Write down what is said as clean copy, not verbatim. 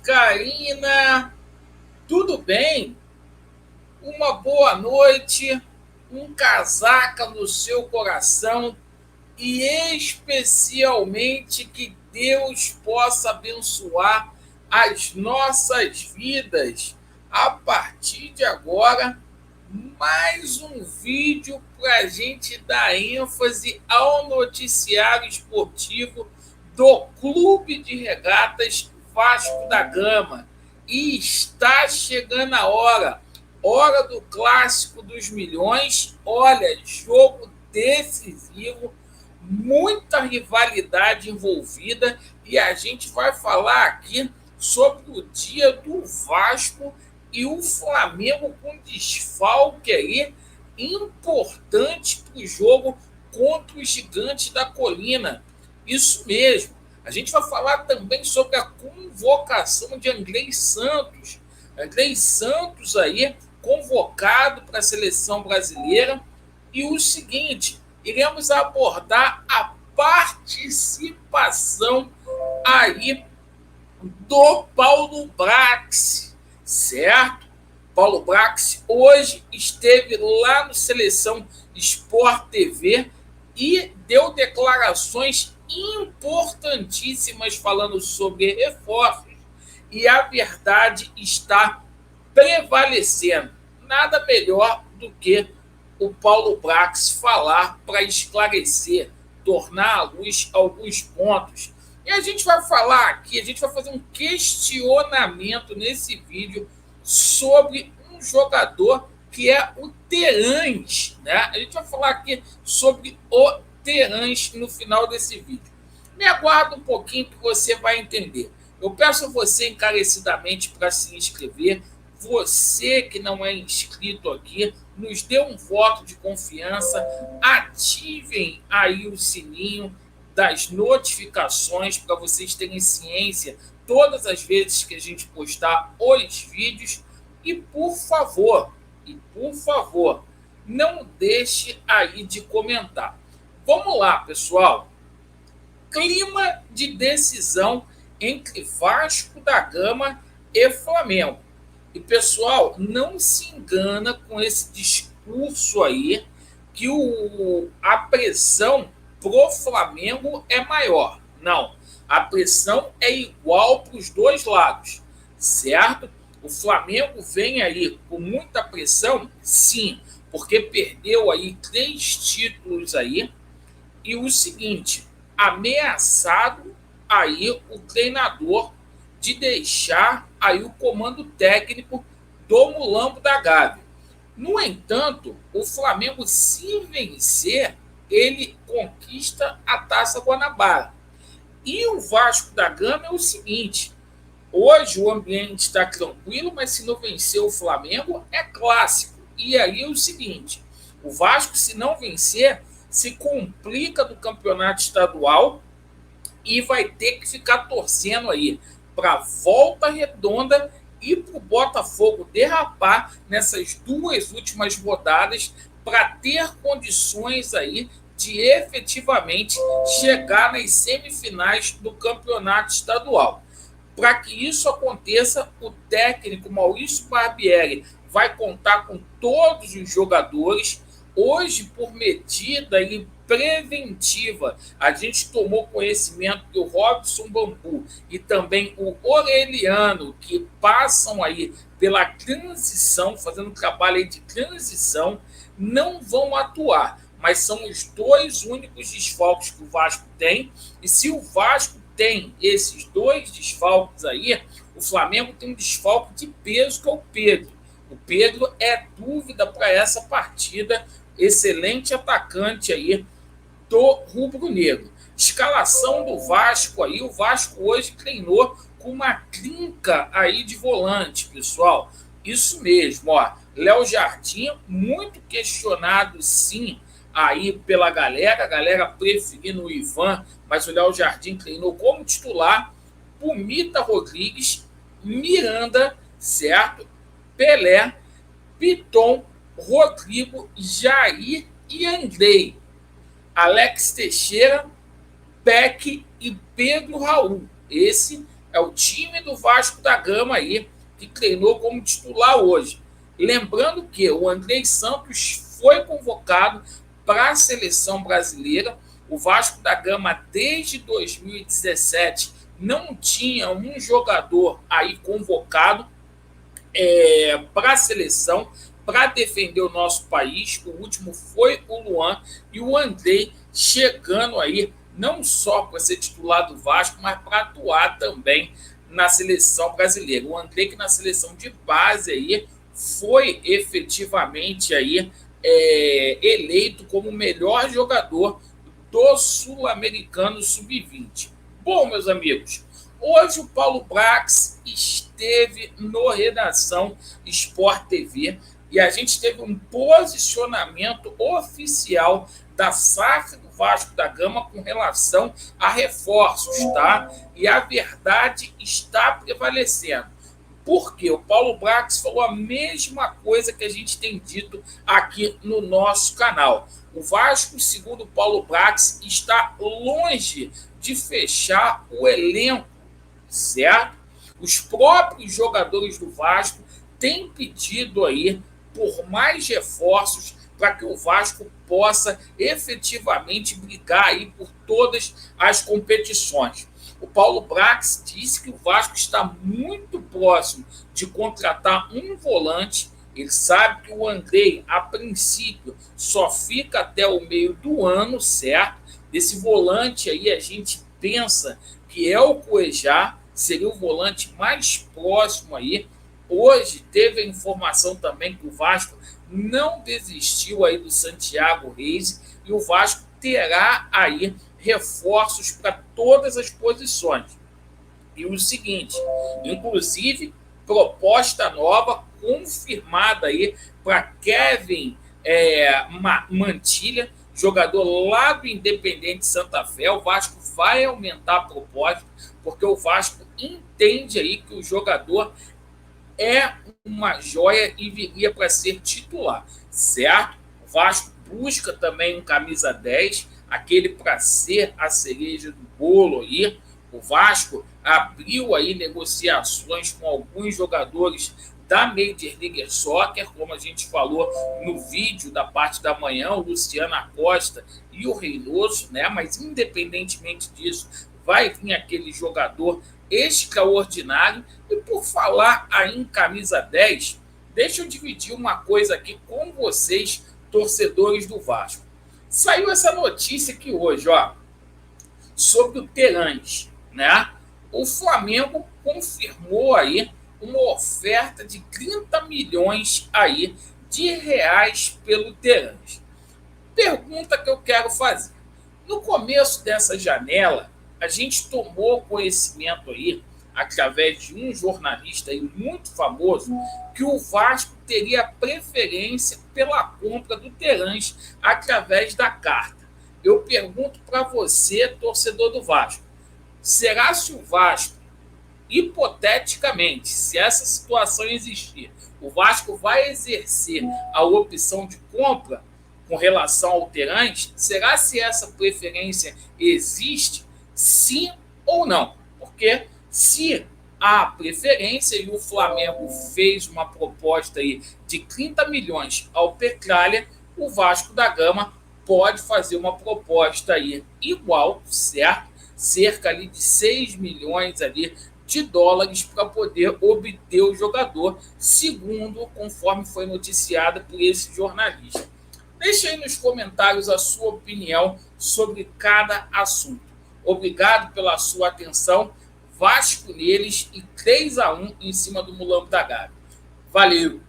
Karina, tudo bem? Uma boa noite, um casaca no seu coração e especialmente que Deus possa abençoar as nossas vidas. A partir de agora, mais um vídeo para a gente dar ênfase ao noticiário esportivo do Clube de Regatas Vasco da Gama. E está chegando a hora do Clássico dos Milhões. Olha, jogo decisivo, muita rivalidade envolvida e a gente vai falar aqui sobre o dia do Vasco e o Flamengo com desfalque aí importante para o jogo contra os Gigantes da Colina. Isso mesmo. A gente vai falar também sobre a convocação de Andrei Santos. Andrei Santos aí convocado para a seleção brasileira. E o seguinte, iremos abordar a participação aí do Paulo Brax, certo? Paulo Brax hoje esteve lá no Seleção Sport TV e deu declarações importantíssimas falando sobre reforços e a verdade está prevalecendo. Nada melhor do que o Paulo Brax falar para esclarecer, tornar à luz alguns pontos. E a gente vai falar aqui, a gente vai fazer um questionamento nesse vídeo sobre um jogador que é o Terãs, né? A gente vai falar aqui sobre o Terãs no final desse vídeo. Me aguarda um pouquinho que você vai entender. Eu peço a você encarecidamente para se inscrever. Você que não é inscrito aqui, nos dê um voto de confiança, ativem aí o sininho das notificações para vocês terem ciência todas as vezes que a gente postar os vídeos e por favor, não deixe aí de comentar. Vamos lá, pessoal. Clima de decisão entre Vasco da Gama e Flamengo. E, pessoal, não se engana com esse discurso aí que a pressão pro Flamengo é maior. Não, a pressão é igual para os dois lados, certo? O Flamengo vem aí com muita pressão, sim, porque perdeu aí 3 títulos aí. E o seguinte, ameaçado aí o treinador de deixar aí o comando técnico do Mulambo da Gávea. No entanto, o Flamengo, se vencer, ele conquista a Taça Guanabara. E o Vasco da Gama é o seguinte, hoje o ambiente está tranquilo, mas se não vencer o Flamengo, é clássico. E aí é o seguinte, o Vasco, se não vencer, se complica do campeonato estadual e vai ter que ficar torcendo aí para Volta Redonda e para o Botafogo derrapar nessas 2 últimas rodadas para ter condições aí de efetivamente chegar nas semifinais do campeonato estadual. Para que isso aconteça, o técnico Maurício Barbieri vai contar com todos os jogadores. Hoje, por medida preventiva, a gente tomou conhecimento que o Robson Bambu e também o Oreliano, que passam aí pela transição, fazendo um trabalho aí de transição, não vão atuar, mas são os 2 únicos desfalques que o Vasco tem, e se o Vasco tem esses 2 desfalques aí, o Flamengo tem um desfalque de peso que é o Pedro. O Pedro é dúvida para essa partida, excelente atacante aí do rubro-negro. Escalação do Vasco aí, o Vasco hoje treinou com uma trinca aí de volante, pessoal. Isso mesmo, ó. Léo Jardim, muito questionado sim aí pela galera, a galera preferindo o Ivan, mas o Léo Jardim treinou como titular. Pumita Rodrigues, Miranda, certo? Pelé, Piton, Rodrigo, Jair e Andrei. Alex Teixeira, Peck e Pedro Raul. Esse É o time do Vasco da Gama aí, que treinou como titular hoje. Lembrando que o Andrei Santos foi convocado para a seleção brasileira. O Vasco da Gama, desde 2017, não tinha um jogador aí convocado para a seleção, para defender o nosso país. O último foi o Luan e o Andrei chegando aí, não só para ser titular do Vasco, mas para atuar também na seleção brasileira. O Andrei, que na seleção de base aí, foi efetivamente aí, eleito como o melhor jogador do Sul-Americano Sub-20. Bom, meus amigos, hoje o Paulo Brax esteve no Redação Sport TV e a gente teve um posicionamento oficial da SAF do Vasco da Gama com relação a reforços, tá? E a verdade está prevalecendo. Porque o Paulo Brax falou a mesma coisa que a gente tem dito aqui no nosso canal. O Vasco, segundo o Paulo Brax, está longe de fechar o elenco, certo? Os próprios jogadores do Vasco têm pedido aí por mais reforços para que o Vasco possa efetivamente brigar aí por todas as competições. O Paulo Brax disse que o Vasco está muito próximo de contratar um volante. Ele sabe que o Andrei, a princípio, só fica até o meio do ano, certo? Esse volante aí a gente pensa que é o Cuejá, seria o volante mais próximo aí. Hoje teve a informação também que o Vasco não desistiu aí do Santiago Reis e o Vasco terá aí reforços para todas as posições. E o seguinte, inclusive, proposta nova confirmada aí para Kevin Mantilha, jogador lá do Independente Santa Fé. O Vasco vai aumentar a proposta, porque o Vasco entende aí que o jogador é uma joia e viria para ser titular, certo? O Vasco busca também um camisa 10, aquele para ser a cereja do bolo aí. O Vasco abriu aí negociações com alguns jogadores da Major League Soccer, como a gente falou no vídeo da parte da manhã, o Luciano Acosta e o Reynoso, né? Mas independentemente disso, vai vir aquele jogador extraordinário. E por falar aí em camisa 10, deixa eu dividir uma coisa aqui com vocês, torcedores do Vasco. Saiu essa notícia aqui hoje, ó, sobre o Terãs, né? O Flamengo confirmou aí uma oferta de 30 milhões aí de reais pelo Terãs. Pergunta que eu quero fazer. No começo dessa janela, a gente tomou conhecimento aí, através de um jornalista aí muito famoso, que o Vasco teria preferência pela compra do Terãs através da carta. Eu pergunto para você, torcedor do Vasco, será se o Vasco, hipoteticamente, se essa situação existir, o Vasco vai exercer a opção de compra com relação ao Terãs? Será se essa preferência existe, sim ou não? Porque se há preferência e o Flamengo fez uma proposta aí de 30 milhões ao Petralha, o Vasco da Gama pode fazer uma proposta aí igual, certo? Cerca ali de 6 milhões ali de dólares para poder obter o jogador, segundo, conforme foi noticiado por esse jornalista. Deixe aí nos comentários a sua opinião sobre cada assunto. Obrigado pela sua atenção. Vasco neles e 3-1 em cima do Mulambo da Gávea. Valeu!